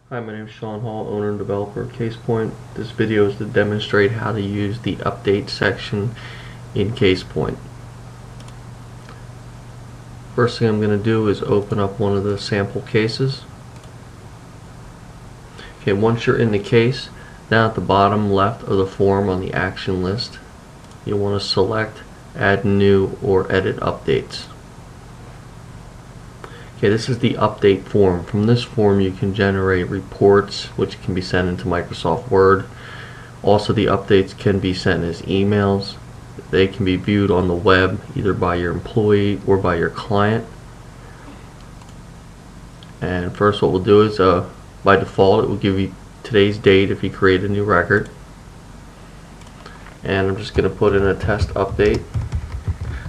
Hi, my name is Sean Hall, owner and developer of CasePoint. This video is to demonstrate how to use the update section in CasePoint. First thing I'm going to do is open up one of the sample cases. Okay, once you're in the case, down at the bottom left of the form on the action list, you'll want to select Add New or Edit Updates. Okay, this is the update form. From this form you can generate reports which can be sent into Microsoft Word. Also, the updates can be sent as emails. They can be viewed on the web either by your employee or by your client. And first what we'll do is by default it will give you today's date if you create a new record. And I'm just going to put in a test update.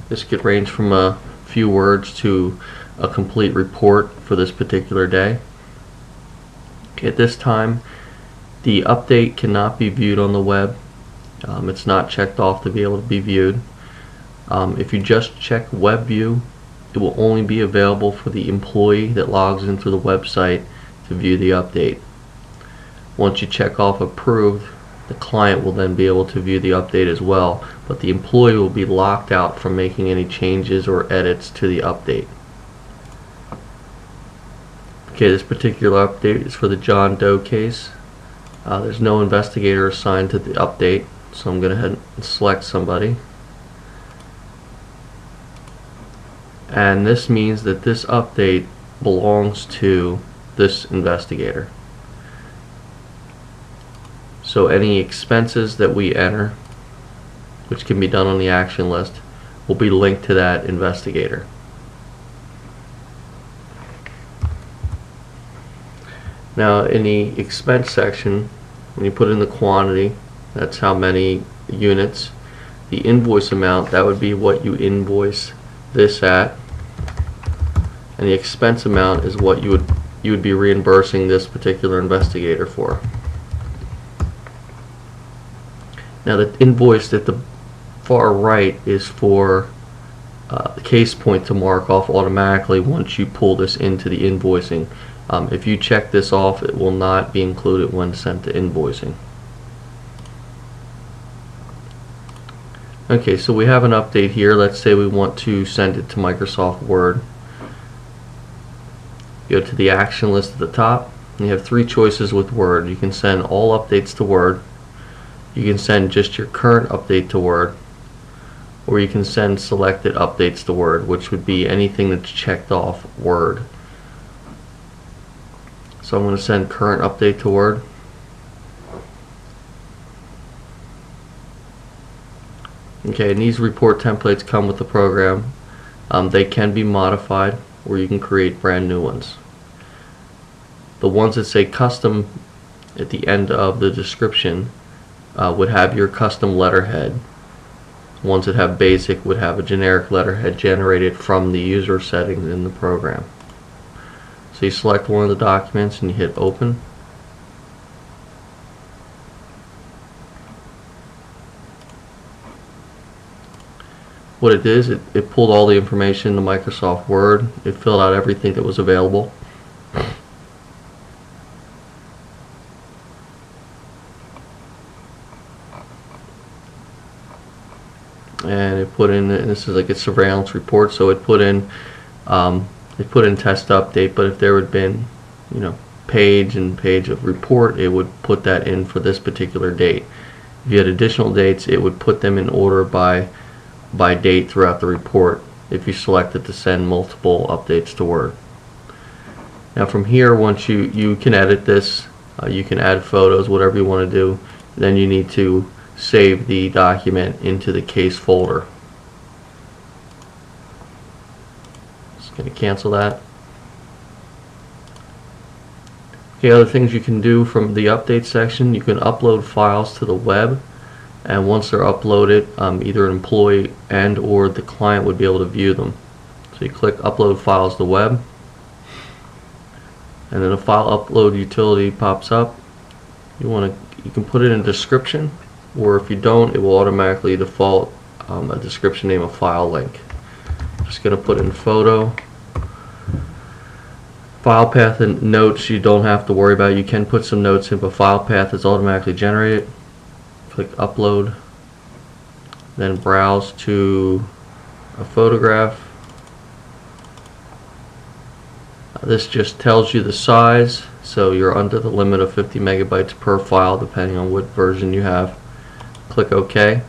This could range from a few words to a complete report for this particular day. Okay, at this time the update cannot be viewed on the web. It's not checked off to be able to be viewed. If you just check web view, it will only be available for the employee that logs into the website to view the update. Once you check off approved, the client will then be able to view the update as well, but the employee will be locked out from making any changes or edits to the update. Okay, this particular update is for the John Doe case. There's no investigator assigned to the update, so I'm going to head and select somebody. And this means that this update belongs to this investigator. So any expenses that we enter, which can be done on the action list, will be linked to that investigator. Now in the expense section, when you put in the quantity, that's how many units. The invoice amount, that would be what you invoice this at. And the expense amount is what you would be reimbursing this particular investigator for. Now the invoice at the far right is for the CasePoint to mark off automatically once you pull this into the invoicing. If you check this off, it will not be included when sent to invoicing. Okay, so we have an update here. Let's say we want to send it to Microsoft Word. Go to the action list at the top, and you have three choices with Word. You can send all updates to Word, you can send just your current update to Word, or you can send selected updates to Word, which would be anything that's checked off Word. So I'm going to send current update to Word. Okay, and these report templates come with the program. They can be modified, or you can create brand new ones. The ones that say custom at the end of the description would have your custom letterhead. Ones that have basic would have a generic letterhead generated from the user settings in the program. So you select one of the documents and you hit open. What it is, it pulled all the information into Microsoft Word. It filled out everything that was available. And it put in, and this is like a surveillance report, so it put in test update, but if there had been, page and page of report, it would put that in for this particular date. If you had additional dates, it would put them in order by date throughout the report if you selected to send multiple updates to Word. Now from here, once you can edit this, you can add photos, whatever you want to do, then you need to save the document into the case folder. Going to cancel that. Okay, other things you can do from the update section, you can upload files to the web, and once they're uploaded, either an employee and or the client would be able to view them. So you click upload files to web, and then a file upload utility pops up. You can put it in description, or if you don't, it will automatically default a description name, a file link. Just going to put in photo. File path and notes you don't have to worry about. You can put some notes in, but file path is automatically generated. Click upload, then browse to a photograph. This just tells you the size, so you're under the limit of 50 megabytes per file depending on what version you have. Click OK.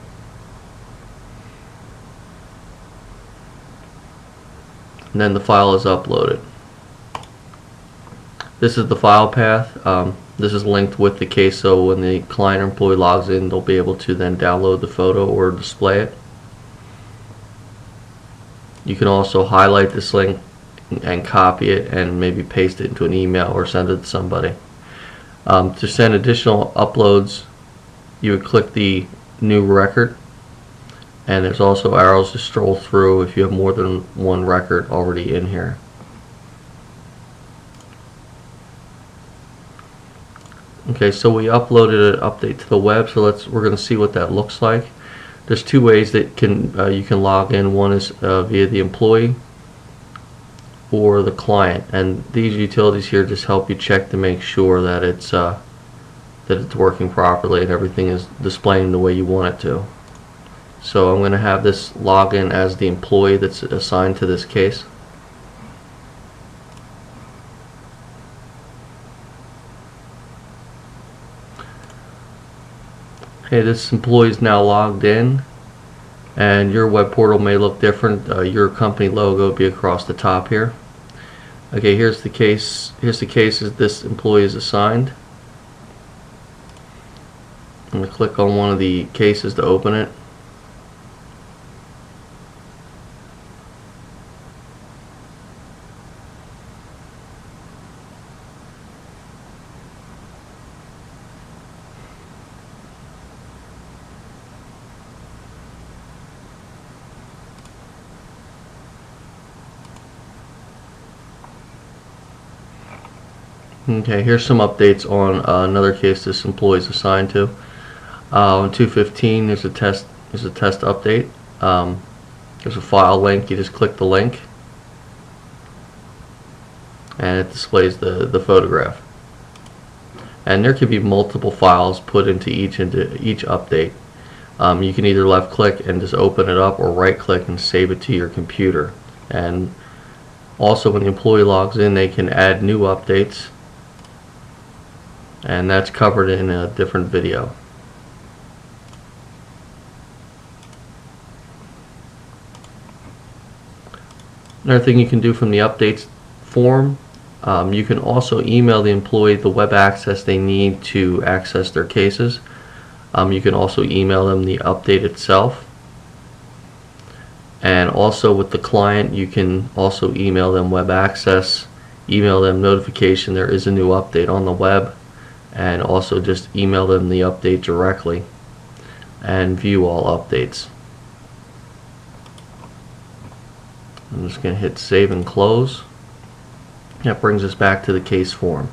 And then the file is uploaded. This is the file path. This is linked with the case, so when the client or employee logs in, they'll be able to then download the photo or display it. You can also highlight this link and copy it and maybe paste it into an email or send it to somebody. To send additional uploads, you would click the new record, and there's also arrows to stroll through if you have more than one record already in here. Okay, so we uploaded an update to the web, so we're going to see what that looks like. There's two ways that you can log in. One is via the employee or the client, and these utilities here just help you check to make sure that it's working properly and everything is displaying the way you want it to. So I'm going to have this login as the employee that's assigned to this case. Okay, this employee is now logged in, and your web portal may look different. Your company logo will be across the top here. Okay, here's the case. Here's the cases this employee is assigned. I'm going to click on one of the cases to open it. Okay, here's some updates on another case this employee is assigned to. On 215, there's a test update. There's a file link. You just click the link, and it displays the photograph. And there could be multiple files put into each update. You can either left click and just open it up, or right click and save it to your computer. And also, when the employee logs in, they can add new updates, and that's covered in a different video. Another thing you can do from the updates form, you can also email the employee the web access they need to access their cases. You can also email them the update itself. And also with the client, you can also email them web access, email them notification there is a new update on the web, and also just email them the update directly and view all updates. I'm just going to hit save and close. That brings us back to the case form.